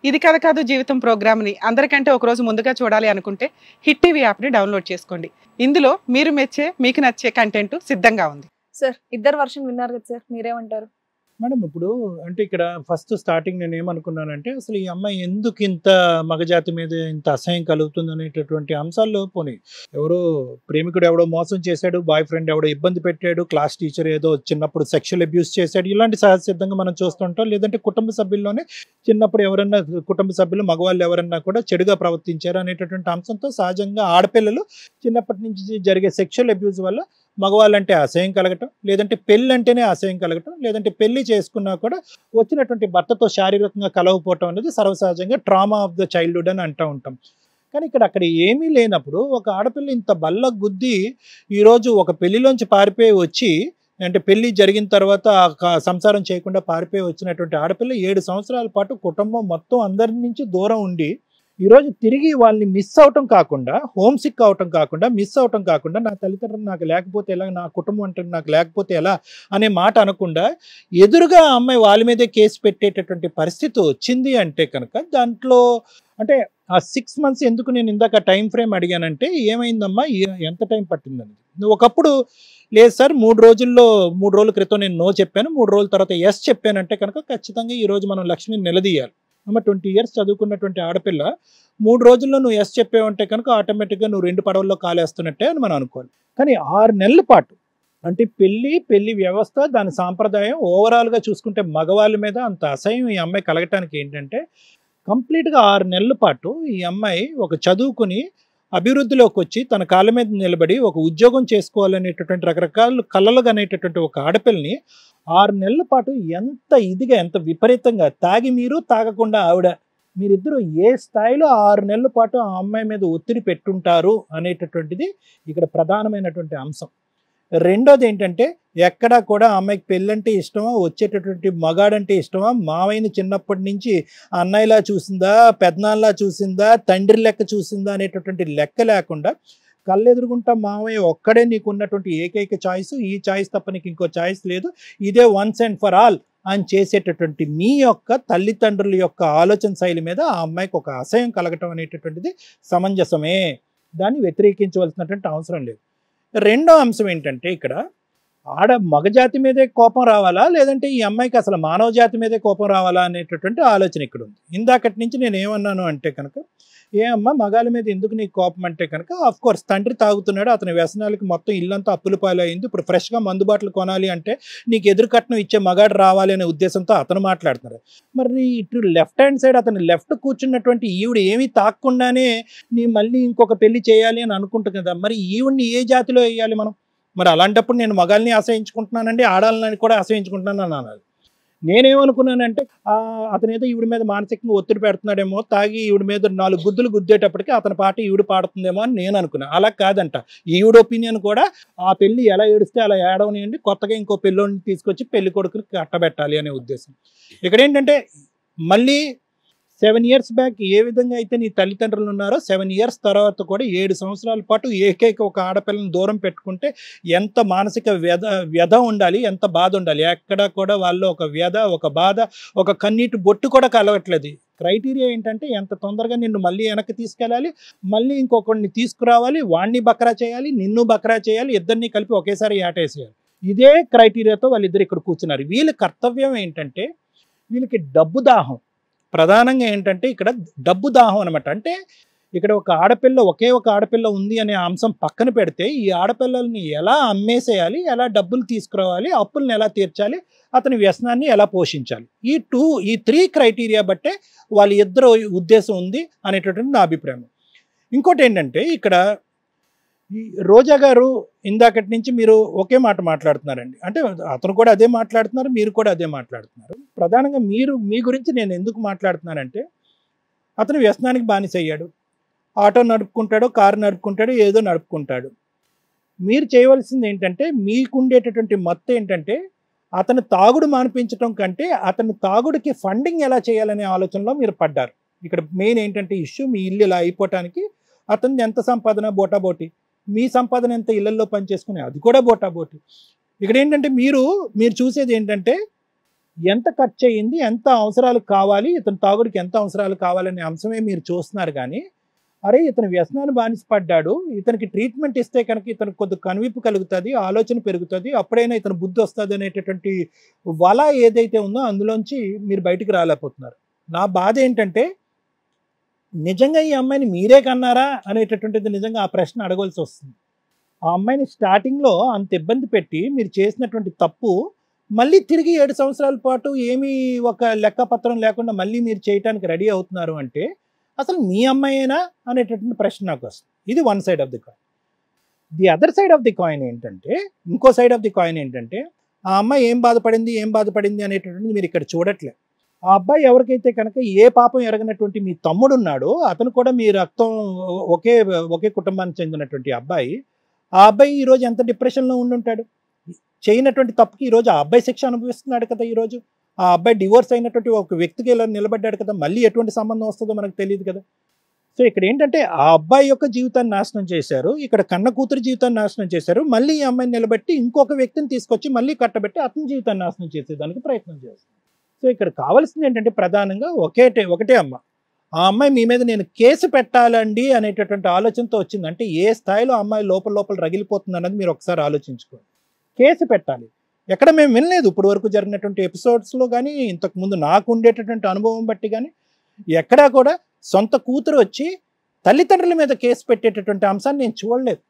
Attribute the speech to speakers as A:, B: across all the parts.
A: ఇది కథ కాదు జీవితం ప్రోగ్రామ్ని అందరికంటే ఒక రోజు ముందుగా చూడాలి అనుకుంటే హిట్ టీవీ యాప్ని డౌన్లోడ్ చేసుకోండి. ఇందులో మీరు మెచ్చే మీకు నచ్చే కంటెంట్ సిద్ధంగా ఉంది.
B: సార్ ఇద్దరు వర్షన్ విన్నారు కదా సార్, మీరేమంటారు?
C: మేడం ఇప్పుడు అంటే ఇక్కడ ఫస్ట్ స్టార్టింగ్ నేను ఏమనుకున్నానంటే అసలు ఈ అమ్మాయి ఎందుకు ఇంత మగజాతి మీద ఇంత అసహ్యం కలుగుతుంది అనేటటువంటి అంశాల్లో పోనీ ఎవరో ప్రేమికుడు ఎవడో మోసం చేశాడు, బాయ్ ఫ్రెండ్ ఎవడో ఇబ్బంది పెట్టాడు, క్లాస్ టీచర్ ఏదో చిన్నప్పుడు సెక్షువల్ అబ్యూస్ చేశాడు, ఇలాంటి సహజసిద్ధంగా మనం చూస్తుంటాం. లేదంటే కుటుంబ సభ్యుల్లోనే చిన్నప్పుడు ఎవరన్నా కుటుంబ సభ్యులు మగవాళ్ళు ఎవరన్నా కూడా చెడుగా ప్రవర్తించారు అనేటటువంటి అంశంతో సహజంగా ఆడపిల్లలు చిన్నప్పటి నుంచి జరిగే సెక్షువల్ అబ్యూస్ వల్ల మగవాళ్ళంటే అసహ్యం కలగటం, లేదంటే పెళ్ళి అంటేనే అసహ్యం కలగటం, లేదంటే పెళ్లి చేసుకున్నా కూడా వచ్చినటువంటి భర్తతో శారీరకంగా కలవకపోవటం అనేది సర్వసహజంగా ట్రామా ఆఫ్ ద చైల్డ్హుడ్ అని అంటూ ఉంటాం. కానీ అక్కడ ఏమీ లేనప్పుడు ఒక ఆడపిల్ల ఇంత బల్ల గుద్ది ఈరోజు ఒక పెళ్లిలోంచి పారిపోయి వచ్చి, అంటే పెళ్లి జరిగిన తర్వాత సంసారం చేయకుండా పారిపోయి వచ్చినటువంటి ఆడపిల్ల 7 సంవత్సరాల పాటు కుటుంబం మొత్తం అందరి నుంచి దూరం ఉండి ఈరోజు తిరిగి వాళ్ళని మిస్ అవటం కాకుండా, హోమ్ సిక్ అవటం కాకుండా, మిస్ అవటం కాకుండా, నా తల్లిదండ్రులు నాకు లేకపోతే ఎలా, నా కుటుంబం అంటే నాకు లేకపోతే ఎలా అనే మాట అనకుండా ఎదురుగా అమ్మాయి వాళ్ళ మీదే కేసు పెట్టేటటువంటి పరిస్థితి వచ్చింది అంటే కనుక దాంట్లో అంటే ఆ 6 months ఎందుకు నేను ఇందాక టైం ఫ్రేమ్ అడిగానంటే ఏమైందమ్మా, ఎంత టైం పట్టిందని. ఒకప్పుడు లేదు సార్ 3 రోజుల క్రితం నేను నో చెప్పాను, 3 రోజుల తర్వాత ఎస్ చెప్పానంటే కనుక ఖచ్చితంగా ఈరోజు మనం లక్ష్మిని నిలదీయాలి. అమ్మ 20 years చదువుకున్నటువంటి ఆడపిల్ల 3 రోజుల్లో నువ్వు ఎస్ చెప్పావంటే కనుక ఆటోమేటిక్గా నువ్వు 2 పడవల్లో కాలేస్తున్నట్టే అని మనం అనుకోవాలి. కానీ 6 నెలల పాటు అంటే పెళ్లి వ్యవస్థ, దాని సాంప్రదాయం ఓవరాల్గా చూసుకుంటే మగవాళ్ళ మీద అంత అసహ్యం ఈ అమ్మాయి కలగటానికి ఏంటంటే కంప్లీట్గా 6 నెలల పాటు ఈ అమ్మాయి ఒక చదువుకుని అభివృద్ధిలోకి వచ్చి తన కాళ్ళ మీద నిలబడి ఒక ఉద్యోగం చేసుకోవాలనేటటువంటి రకరకాల కళలు అనేటటువంటి ఒక ఆడపిల్లని 6 నెలల పాటు ఎంత ఇదిగా, ఎంత విపరీతంగా తాగి మీరు తాగకుండా ఆవిడ, మీరిద్దరూ ఏ స్థాయిలో 6 నెలల పాటు ఆ అమ్మాయి మీద ఒత్తిడి పెట్టుంటారు అనేటటువంటిది ఇక్కడ ప్రధానమైనటువంటి అంశం. రెండోది ఏంటంటే ఎక్కడా కూడా అమ్మాయికి పెళ్ళంటే ఇష్టమా, వచ్చేటటువంటి మగాడంటే ఇష్టమా, మావయ్యని చిన్నప్పటి నుంచి అన్నయ్యలా చూసిందా, పెద్దనాన్నలా చూసిందా, తండ్రి లెక్క చూసిందా అనేటటువంటి లెక్క లేకుండా కళ్ళెదురుగుంటా మావయ్య ఒక్కడే నీకు ఉన్నటువంటి ఏకైక చాయిస్, ఈ చాయిస్ తప్ప నీకు ఇంకో చాయిస్ లేదు, ఇదే వన్స్ అండ్ ఫర్ ఆల్ అని చేసేటటువంటి మీ యొక్క తల్లిదండ్రుల యొక్క ఆలోచన శైలి మీద ఆ అమ్మాయికి ఒక అసహ్యం కలగటం అనేటటువంటిది సమంజసమే, దాన్ని వ్యతిరేకించవలసినటువంటి అవసరం లేదు. రెండో అంశం ఏంటంటే ఇక్కడ మగజాతి మీదే కోపం రావాలా, లేదంటే ఈ అమ్మాయికి అసలు మానవ జాతి మీదే కోపం రావాలా అనేటటువంటి ఆలోచన ఇక్కడ ఉంది. ఇందాకటి నుంచి నేను ఏమన్నాను అంటే కనుక, ఏ అమ్మ మగాళ్ళ మీద ఎందుకు నీకు కోపం అంటే కనుక, ఆఫ్ కోర్స్ తండ్రి తాగుతున్నాడు, అతని వ్యసనాలకి మొత్తం ఇల్లంతా అప్పుల పాలు అయింది, ఇప్పుడు ఫ్రెష్గా మందుబాట్లు కొనాలి అంటే నీకు ఎదురు కట్నం ఇచ్చే మగాడు రావాలి అనే ఉద్దేశంతో అతను మాట్లాడుతున్నారు. మరి ఇటు లెఫ్ట్ హ్యాండ్ సైడ్ అతను లెఫ్ట్ కూర్చున్నటువంటి ఈవిడ ఏమీ తాక్కుండానే నీ మళ్ళీ ఇంకొక పెళ్లి చేయాలి అని అనుకుంటుంది కదా, మరి ఈవిడ్ని ఏ జాతిలో వేయాలి మనం? మరి అలాంటప్పుడు నేను మగాల్ని ఆశ్రయించుకుంటున్నానండి, ఆడాలని కూడా ఆశ్రయించుకుంటున్నాను అనాలి. నేనేమనుకున్నానంటే అతను ఏదో ఈవిడ మీద మానసికంగా ఒత్తిడి పెడుతున్నాడేమో, తాగి ఈవిడ మీద 4 గుద్దులు గుద్దేటప్పటికి అతని పాట ఈవిడ పాడుతుందేమో అని నేను అనుకున్నాను. అలా కాదంట, ఈవిడ ఒపీనియన్ కూడా ఆ పెళ్లి ఎలా ఏడిస్తే అలా ఏడవనియండి, కొత్తగా ఇంకో పెళ్ళోని తీసుకొచ్చి పెళ్లి కొడుకుని కట్టబెట్టాలి అనే ఉద్దేశం. ఇక్కడ ఏంటంటే మళ్ళీ 7 years బ్యాక్ ఏ విధంగా అయితే నీ తల్లిదండ్రులు ఉన్నారో 7 years తర్వాత కూడా 7 సంవత్సరాల పాటు ఏకైక ఒక ఆడపిల్లని దూరం పెట్టుకుంటే ఎంత మానసిక వ్యధ ఉండాలి, ఎంత బాధ ఉండాలి. ఎక్కడ కూడా వాళ్ళు ఒక వ్యధ, ఒక బాధ, ఒక కన్నీటి బొట్టు కూడా కలగట్లేదు. క్రైటీరియా ఏంటంటే ఎంత తొందరగా నిన్ను మళ్ళీ వెనక్కి తీసుకెళ్ళాలి, మళ్ళీ ఇంకొకరిని తీసుకురావాలి, వాణ్ణి బక్రా చేయాలి, నిన్ను బక్రా చేయాలి, ఇద్దరిని కలిపి ఒకేసారి ఏటేసేయాలి. ఇదే క్రైటీరియాతో వాళ్ళిద్దరు ఇక్కడ కూర్చున్నారు. వీళ్ళ కర్తవ్యం ఏంటంటే వీళ్ళకి డబ్బు దాహం ప్రధానంగా ఏంటంటే ఇక్కడ డబ్బు దాహం అనమాట. అంటే ఇక్కడ ఒకే ఒక ఆడపిల్ల ఉంది అనే అంశం పక్కన పెడితే ఈ ఆడపిల్లల్ని ఎలా అమ్మేసేయాలి, ఎలా డబ్బులు తీసుకురావాలి, అప్పుల్ని ఎలా తీర్చాలి, అతని వ్యసనాన్ని ఎలా పోషించాలి, ఈ 3 క్రైటీరియా బట్టే వాళ్ళ ఇద్దరు ఉద్దేశం ఉంది అనేటటువంటి నా అభిప్రాయం. ఇంకోటి ఏంటంటే ఇక్కడ ఈ రోజా గారు ఇందాకటి నుంచి మీరు ఒకే మాట మాట్లాడుతున్నారండి, అంటే అతను కూడా అదే మాట్లాడుతున్నారు, మీరు కూడా అదే మాట్లాడుతున్నారు. ప్రధానంగా మీ గురించి నేను ఎందుకు మాట్లాడుతున్నానంటే అతను వ్యసనానికి బానిస అయ్యాడు, ఆటో నడుపుకుంటాడు, కారు నడుపుకుంటాడు, ఏదో నడుపుకుంటాడు. మీరు చేయవలసింది ఏంటంటే మీకుండేటటువంటి మత్తు ఏంటంటే అతను తాగుడు మానిపించడం కంటే అతను తాగుడికి ఫండింగ్ ఎలా చేయాలనే ఆలోచనలో మీరు పడ్డారు. ఇక్కడ మెయిన్ ఏంటంటే ఇష్యూ మీ ఇల్లు ఇలా అయిపోవటానికి అతను ఎంత సంపాదన బోటాబోటి, మీ సంపాదన ఎంత ఇళ్లలో పనిచేసుకునే అది కూడా బోటాబోటి. ఇక్కడ ఏంటంటే మీరు చూసేది ఏంటంటే ఎంత ఖర్చు అయ్యింది, ఎంత అవసరాలు కావాలి, ఇతని తాగుడికి ఎంత అవసరాలు కావాలనే అంశమే మీరు చూస్తున్నారు. కానీ అరే ఇతను వ్యసనాన్ని బానిసపడ్డాడు, ఇతనికి ట్రీట్మెంట్ ఇస్తే కనుక ఇతనికి కొద్ది కనువిప్పు కలుగుతుంది, ఆలోచన పెరుగుతుంది, అప్పుడైనా ఇతను బుద్ధి వస్తుంది అనేటటువంటి వల ఏదైతే ఉందో అందులోంచి మీరు బయటికి రాలేకపోతున్నారు. నా బాధ ఏంటంటే నిజంగా ఈ అమ్మాయిని మీరే కన్నారా అనేటటువంటిది నిజంగా ఆ ప్రశ్న అడగవలసి వస్తుంది. ఆ అమ్మాయిని స్టార్టింగ్లో అంత ఇబ్బంది పెట్టి మీరు చేసినటువంటి తప్పు మళ్ళీ తిరిగి 7 సంవత్సరాల పాటు ఏమీ ఒక లెక్కపత్రం లేకుండా మళ్ళీ మీరు చేయడానికి రెడీ అవుతున్నారు అంటే అసలు మీ అమ్మాయేనా అనేటటువంటి ప్రశ్న నాకు వస్తుంది. ఇది one side of the coin. The other side of the coin ఏంటంటే, ఇంకో సైడ్ ఆఫ్ ది కాయిన్ ఏంటంటే, ఆ అమ్మాయి ఏం బాధపడింది అనేటటువంటిది మీరు ఇక్కడ చూడట్లేదు. ఆ అబ్బాయి ఎవరికైతే కనుక ఏ పాపం ఎరగనటువంటి మీ తమ్ముడు ఉన్నాడో, అతను కూడా మీ రక్తం ఒకే కుటుంబానికి చెందినటువంటి అబ్బాయి, ఆ అబ్బాయి ఈరోజు ఎంత డిప్రెషన్లో ఉండుంటాడు. చేయనటువంటి తప్పుకి ఈరోజు ఆ అబ్బాయి శిక్ష అనుభవిస్తున్నాడు కదా. ఈరోజు ఆ అబ్బాయి డివోర్స్ అయినటువంటి ఒక వ్యక్తికి ఇలా నిలబడ్డాడు కదా. మళ్ళీ ఎటువంటి సంబంధం వస్తుందో మనకు తెలియదు కదా. సో ఇక్కడ ఏంటంటే ఆ అబ్బాయి యొక్క జీవితాన్ని నాశనం చేశారు, ఇక్కడ కన్న కూతురు జీవితాన్ని నాశనం చేశారు, మళ్ళీ ఈ అమ్మాయిని నిలబెట్టి ఇంకొక వ్యక్తిని తీసుకొచ్చి మళ్ళీ కట్టబెట్టి అతని జీవితాన్ని నాశనం చేసేదానికి ప్రయత్నం చేస్తారు. సో ఇక్కడ కావాల్సింది ఏంటంటే ప్రధానంగా ఒకటే అమ్మ. ఆ అమ్మాయి మీ మీద నేను కేసు పెట్టాలండి అనేటటువంటి ఆలోచనతో వచ్చింది. అంటే ఏ స్థాయిలో అమ్మాయి లోపల రగిలిపోతుంది అన్నది మీరు ఒకసారి ఆలోచించుకోండి. కేసు పెట్టాలి. ఎక్కడ మేము వినలేదు ఇప్పుడు వరకు జరిగినటువంటి ఎపిసోడ్స్లో కానీ, ఇంతకుముందు నాకు ఉండేటటువంటి అనుభవం బట్టి కానీ ఎక్కడా కూడా సొంత కూతురు వచ్చి తల్లిదండ్రుల మీద కేసు పెట్టేటటువంటి అంశాన్ని నేను చూడలేదు.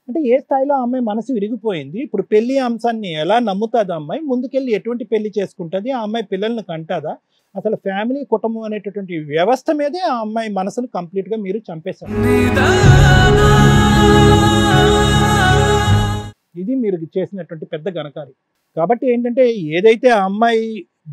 C: అంటే ఏ స్థాయిలో ఆ అమ్మాయి మనసు విరిగిపోయింది. ఇప్పుడు పెళ్లి అంశాన్ని ఎలా నమ్ముతుంది ఆ అమ్మాయి, ముందుకెళ్ళి ఎటువంటి పెళ్లి చేసుకుంటుంది, ఆ అమ్మాయి పిల్లల్ని కంటాదా, అసలు ఫ్యామిలీ కుటుంబం అనేటటువంటి వ్యవస్థ మీదే ఆ అమ్మాయి మనసును కంప్లీట్గా మీరు చంపేశారు. ఇది మీరు చేసినటువంటి పెద్ద ఘనకార్యం. కాబట్టి ఏంటంటే ఏదైతే ఆ అమ్మాయి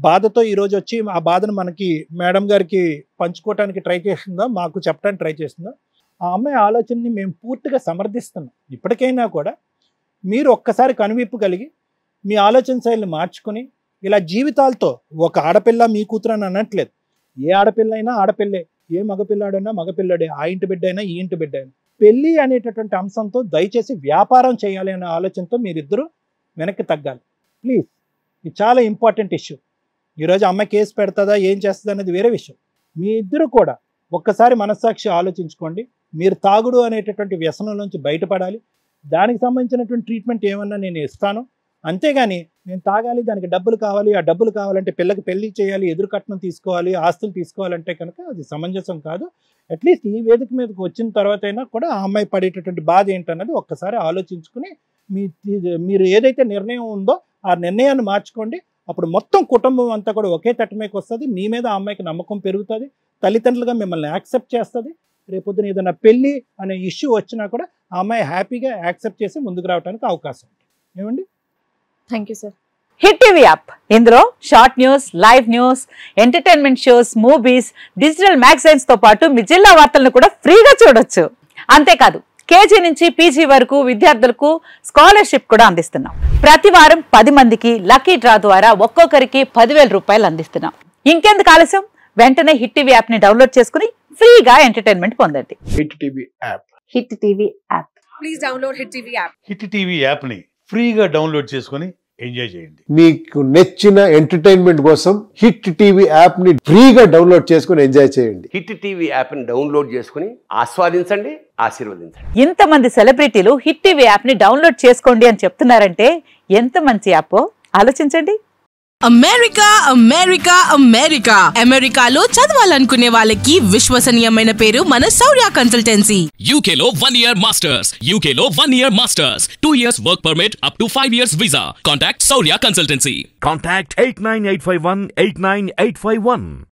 C: బాధతో ఈరోజు వచ్చి ఆ బాధను మనకి మేడం గారికి పంచుకోవడానికి ట్రై చేస్తుందో, మాకు చెప్పడానికి ట్రై చేస్తుందో, ఆ అమ్మాయి ఆలోచనని మేము పూర్తిగా సమర్థిస్తున్నాం. ఇప్పటికైనా కూడా మీరు ఒక్కసారి కనువిప్పు కలిగి మీ ఆలోచన శైలిని మార్చుకొని ఇలా జీవితాలతో, ఒక ఆడపిల్ల మీ కూతురు అని అనట్లేదు, ఏ ఆడపిల్ల అయినా ఆడపిల్లే, ఏ మగపిల్లాడైనా మగపిల్లాడే, ఆ ఇంటి బిడ్డ అయినా ఈ ఇంటి బిడ్డ అయినా, పెళ్ళి అనేటటువంటి అంశంతో దయచేసి వ్యాపారం చేయాలి అనే ఆలోచనతో మీరిద్దరూ వెనక్కి తగ్గాలి ప్లీజ్. ఇది చాలా ఇంపార్టెంట్ ఇష్యూ. ఈరోజు అమ్మాయి కేసు పెడతాదా ఏం చేస్తుంది అనేది వేరే విషయం. మీ ఇద్దరు కూడా ఒక్కసారి మనస్సాక్షి ఆలోచించుకోండి. మీరు తాగుడు అనేటటువంటి వ్యసనం నుంచి బయటపడాలి. దానికి సంబంధించినటువంటి ట్రీట్మెంట్ ఏమన్నా నేను ఇస్తాను, అంతేగాని నేను తాగాలి, దానికి డబ్బులు కావాలి, ఆ డబ్బులు కావాలంటే పిల్లకి పెళ్లి చేయాలి, ఎదురు కట్నం తీసుకోవాలి, ఆస్తులు తీసుకోవాలంటే కనుక అది సమంజసం కాదు. అట్లీస్ట్ ఈ వేదిక మీదకి వచ్చిన తర్వాత అయినా కూడా ఆ అమ్మాయి పడేటటువంటి బాధ ఏంటన్నది ఒక్కసారి ఆలోచించుకుని మీరు ఏదైతే నిర్ణయం ఉందో ఆ నిర్ణయాన్ని మార్చుకోండి. అప్పుడు మొత్తం కుటుంబం అంతా కూడా ఒకే తట్టమేకి వస్తుంది. మీ మీద ఆ అమ్మాయికి నమ్మకం పెరుగుతుంది, తల్లిదండ్రులుగా మిమ్మల్ని యాక్సెప్ట్ చేస్తుంది. రేపొద్దున ఏదైనా పెళ్ళి అనే ఇష్యూ వచ్చినా కూడా ఆ అమ్మాయి హ్యాపీగా యాక్సెప్ట్ చేసి ముందుకు రావడానికి అవకాశం ఉంది. ఏమండి?
B: Thank you sir.
D: Hit TV app, ఇందులో short news, live news, entertainment shows, movies, digital magazines తో పాటు మీ జిల్లా వార్తలను కూడా ఫ్రీగా చూడొచ్చు. అంతేకాదు కేజీ నుంచి పీజీ వరకు విద్యార్థులకు స్కాలర్షిప్ కూడా అందిస్తున్నాం. ప్రతి వారం 10 మందికి లక్కీ డ్రా ద్వారా ఒక్కొక్కరికి 10,000 రూపాయలు అందిస్తున్నాం. ఇంకెందుకు ఆలస్యం, వెంటనే హిట్ టీవీ యాప్ ని డౌన్లోడ్ చేసుకుని ఫ్రీగా ఎంటర్టైన్మెంట్ పొందండి.
E: Hit TV app.
D: Hit TV app.
B: Please download hit TV app.
F: Hit TV app ని ఫ్రీగా డౌన్లోడ్ చేసుకుని ఎంజాయ్ చేయండి.
E: మీకు నచ్చిన ఎంటర్టైన్మెంట్ కోసం హిట్ టీవీ యాప్ ని ఫ్రీగా డౌన్లోడ్ చేసుకుని ఎంజాయ్ చేయండి.
G: హిట్ టీవీ యాప్ ని డౌన్లోడ్ చేసుకుని ఆస్వాదించండి, ఆశీర్వదించండి.
D: ఇంతమంది సెలబ్రిటీలు హిట్ టీవీ యాప్ ని డౌన్లోడ్ చేసుకోండి అని చెప్తున్నారంటే ఎంత మంచి యాప్ ఆలోచించండి.
H: అమెరికా అమెరికా అమెరికా అమెరికాలో చదవాలనుకునే వాళ్ళకి విశ్వసనీయమైన పేరు మన శౌర్య కన్సల్టెన్సీ.
I: UK లో 1 year masters, UK లో 1 year masters, 2 years work permit up to 5 years visa. Contact Saurya Consultancy.
J: Contact 89851 89851.